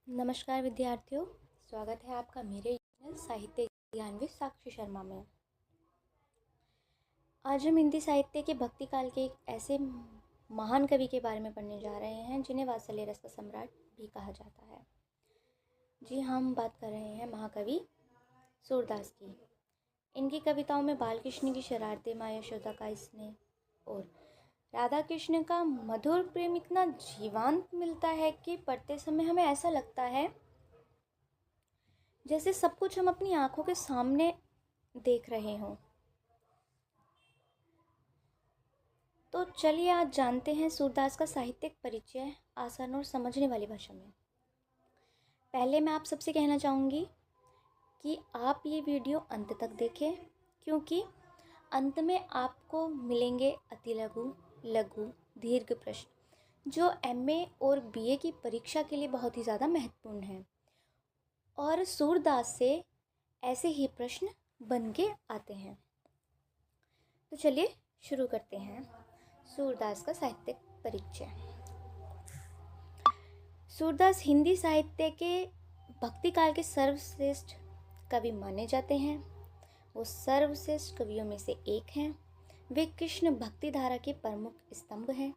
नमस्कार विद्यार्थियों, स्वागत है आपका मेरे चैनल साहित्य ज्ञान विद साक्षी शर्मा में। आज हम हिंदी साहित्य के भक्ति काल के एक ऐसे महान कवि के बारे में पढ़ने जा रहे हैं जिन्हें वात्सल्य रस का सम्राट भी कहा जाता है। जी, हम बात कर रहे हैं महाकवि सूरदास की। इनकी कविताओं में बाल कृष्ण की शरारतें, माँ यशोदा का स्नेह और राधा कृष्ण का मधुर प्रेम इतना जीवंत मिलता है कि पढ़ते समय हमें ऐसा लगता है जैसे सब कुछ हम अपनी आंखों के सामने देख रहे हों। तो चलिए आज जानते हैं सूरदास का साहित्यिक परिचय आसान और समझने वाली भाषा में। पहले मैं आप सबसे कहना चाहूँगी कि आप ये वीडियो अंत तक देखें, क्योंकि अंत में आपको मिलेंगे अति लघु, लघु, दीर्घ प्रश्न जो एमए और बीए की परीक्षा के लिए बहुत ही ज़्यादा महत्वपूर्ण हैं और सूरदास से ऐसे ही प्रश्न बन के आते हैं। तो चलिए शुरू करते हैं सूरदास का साहित्यिक परिचय। सूरदास हिंदी साहित्य के भक्ति काल के सर्वश्रेष्ठ कवि माने जाते हैं। वो सर्वश्रेष्ठ कवियों में से एक हैं। वे कृष्ण भक्ति धारा के प्रमुख स्तंभ हैं।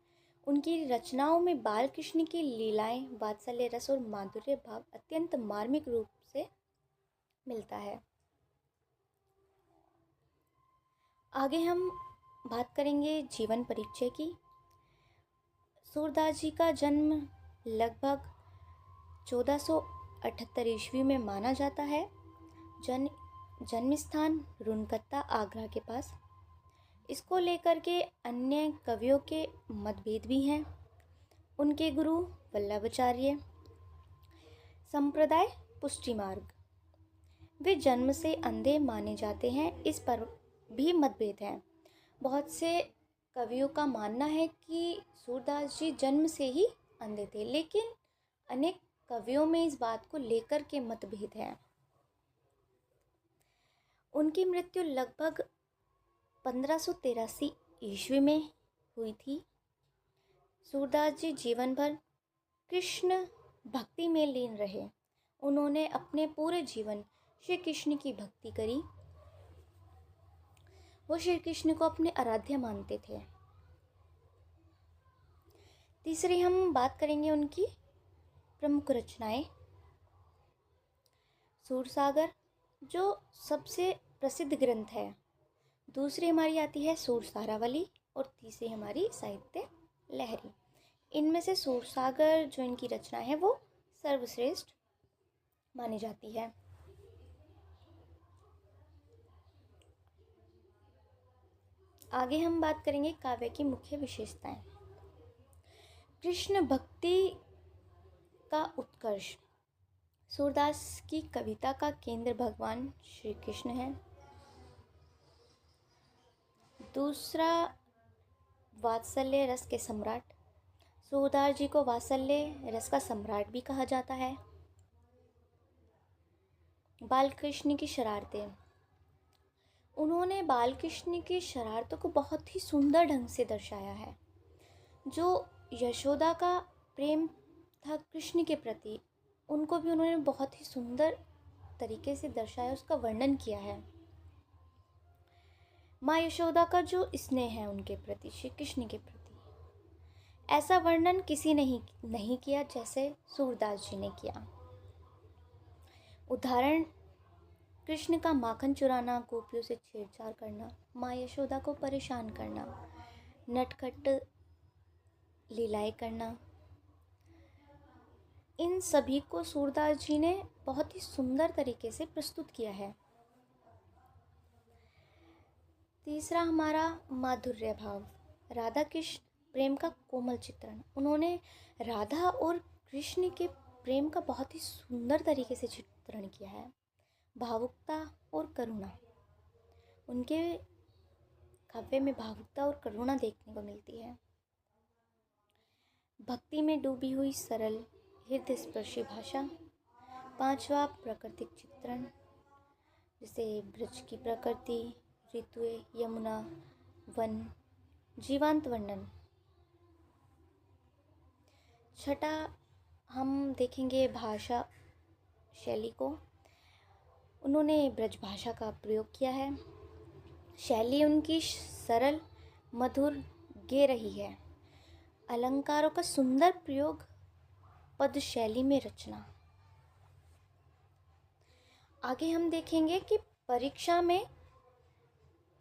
उनकी रचनाओं में बाल कृष्ण की लीलाएं, वात्सल्य रस और माधुर्य भाव अत्यंत मार्मिक रूप से मिलता है। आगे हम बात करेंगे जीवन परिचय की। सूरदास जी का जन्म लगभग 1478 ईस्वी में माना जाता है। जन्म स्थान रुनकत्ता, आगरा के पास। इसको लेकर के अन्य कवियों के मतभेद भी हैं। उनके गुरु वल्लभाचार्य, संप्रदाय पुष्टि मार्ग, वे जन्म से अंधे माने जाते हैं। इस पर भी मतभेद है। बहुत से कवियों का मानना है कि सूरदास जी जन्म से ही अंधे थे, लेकिन अनेक कवियों में इस बात को लेकर के मतभेद है। उनकी मृत्यु लगभग 1583 ईस्वी में हुई थी। सूरदास जी जीवन भर कृष्ण भक्ति में लीन रहे। उन्होंने अपने पूरे जीवन श्री कृष्ण की भक्ति करी। वो श्री कृष्ण को अपने आराध्य मानते थे। तीसरी हम बात करेंगे उनकी प्रमुख रचनाएं। सूरसागर जो सबसे प्रसिद्ध ग्रंथ है। दूसरी हमारी आती है सूरसारावली और तीसरी हमारी साहित्य लहरी। इनमें से सूरसागर जो इनकी रचना है वो सर्वश्रेष्ठ मानी जाती है। आगे हम बात करेंगे काव्य की मुख्य विशेषताएं। कृष्ण भक्ति का उत्कर्ष। सूरदास की कविता का केंद्र भगवान श्री कृष्ण है। दूसरा, वात्सल्य रस के सम्राट। सूरदास जी को वात्सल्य रस का सम्राट भी कहा जाता है। बाल कृष्ण की शरारतें। उन्होंने बाल कृष्ण की शरारतों को बहुत ही सुंदर ढंग से दर्शाया है। जो यशोदा का प्रेम था कृष्ण के प्रति, उनको भी उन्होंने बहुत ही सुंदर तरीके से दर्शाया, उसका वर्णन किया है। माँ यशोदा का जो स्नेह है उनके प्रति, श्री कृष्ण के प्रति, ऐसा वर्णन किसी ने नहीं किया जैसे सूरदास जी ने किया। उदाहरण, कृष्ण का माखन चुराना, गोपियों से छेड़छाड़ करना, माँ यशोदा को परेशान करना, नटखट लीलाएं करना, इन सभी को सूरदास जी ने बहुत ही सुंदर तरीके से प्रस्तुत किया है। तीसरा हमारा माधुर्य भाव। राधा कृष्ण प्रेम का कोमल चित्रण। उन्होंने राधा और कृष्ण के प्रेम का बहुत ही सुंदर तरीके से चित्रण किया है। भावुकता और करुणा। उनके काव्य में भावुकता और करुणा देखने को मिलती है। भक्ति में डूबी हुई सरल हृदय स्पर्शी भाषा। पांचवा, प्राकृतिक चित्रण, जैसे ब्रज की प्रकृति, ऋतुएं, यमुना, वन, जीवांत वर्णन। छठा, हम देखेंगे भाषा शैली को। उन्होंने ब्रज भाषा का प्रयोग किया है। शैली उनकी सरल, मधुर, गे रही है। अलंकारों का सुंदर प्रयोग, पद शैली में रचना। आगे हम देखेंगे कि परीक्षा में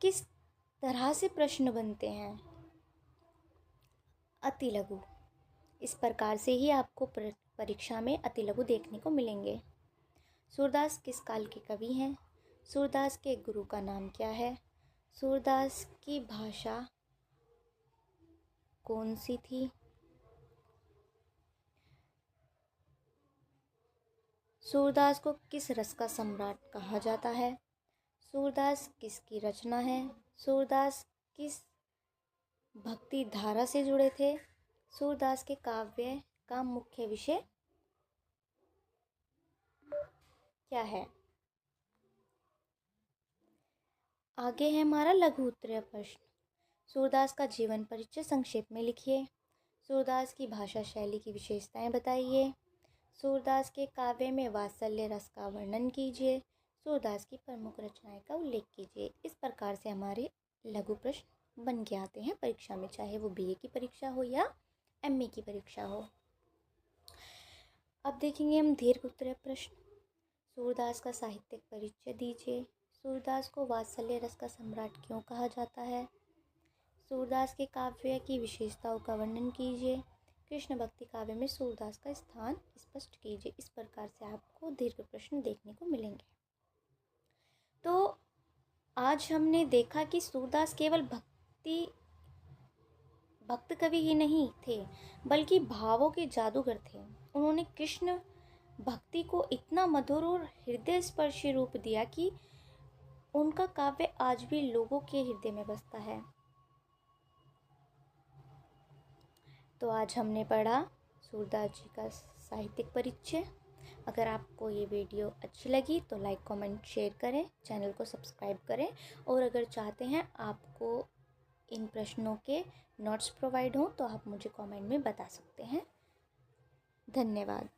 किस तरह से प्रश्न बनते हैं। अति लघु, इस प्रकार से ही आपको परीक्षा में अति लघु देखने को मिलेंगे। सूरदास किस काल के कवि हैं? सूरदास के गुरु का नाम क्या है? सूरदास की भाषा कौन सी थी? सूरदास को किस रस का सम्राट कहा जाता है? सूरदास किसकी रचना है? सूरदास किस भक्ति धारा से जुड़े थे? सूरदास के काव्य का मुख्य विषय क्या है? आगे है हमारा लघु उत्तरीय प्रश्न। सूरदास का जीवन परिचय संक्षेप में लिखिए। सूरदास की भाषा शैली की विशेषताएं बताइए। सूरदास के काव्य में वात्सल्य रस का वर्णन कीजिए। सूरदास की प्रमुख रचनाएं का उल्लेख कीजिए। इस प्रकार से हमारे लघु प्रश्न बन के आते हैं परीक्षा में, चाहे वो बीए की परीक्षा हो या एमए की परीक्षा हो। अब देखेंगे हम दीर्घ उत्तरीय प्रश्न। सूरदास का साहित्यिक परिचय दीजिए। सूरदास को वात्सल्य रस का सम्राट क्यों कहा जाता है? सूरदास के काव्य की विशेषताओं का वर्णन कीजिए। कृष्ण भक्ति काव्य में सूरदास का स्थान स्पष्ट कीजिए। इस प्रकार से आपको दीर्घ प्रश्न देखने को मिलेंगे। तो आज हमने देखा कि सूरदास केवल भक्त कवि ही नहीं थे, बल्कि भावों के जादूगर थे। उन्होंने कृष्ण भक्ति को इतना मधुर और हृदय स्पर्शी रूप दिया कि उनका काव्य आज भी लोगों के हृदय में बसता है। तो आज हमने पढ़ा सूरदास जी का साहित्यिक परिचय। अगर आपको ये वीडियो अच्छी लगी तो लाइक, कमेंट, शेयर करें, चैनल को सब्सक्राइब करें। और अगर चाहते हैं आपको इन प्रश्नों के नोट्स प्रोवाइड हों तो आप मुझे कमेंट में बता सकते हैं। धन्यवाद।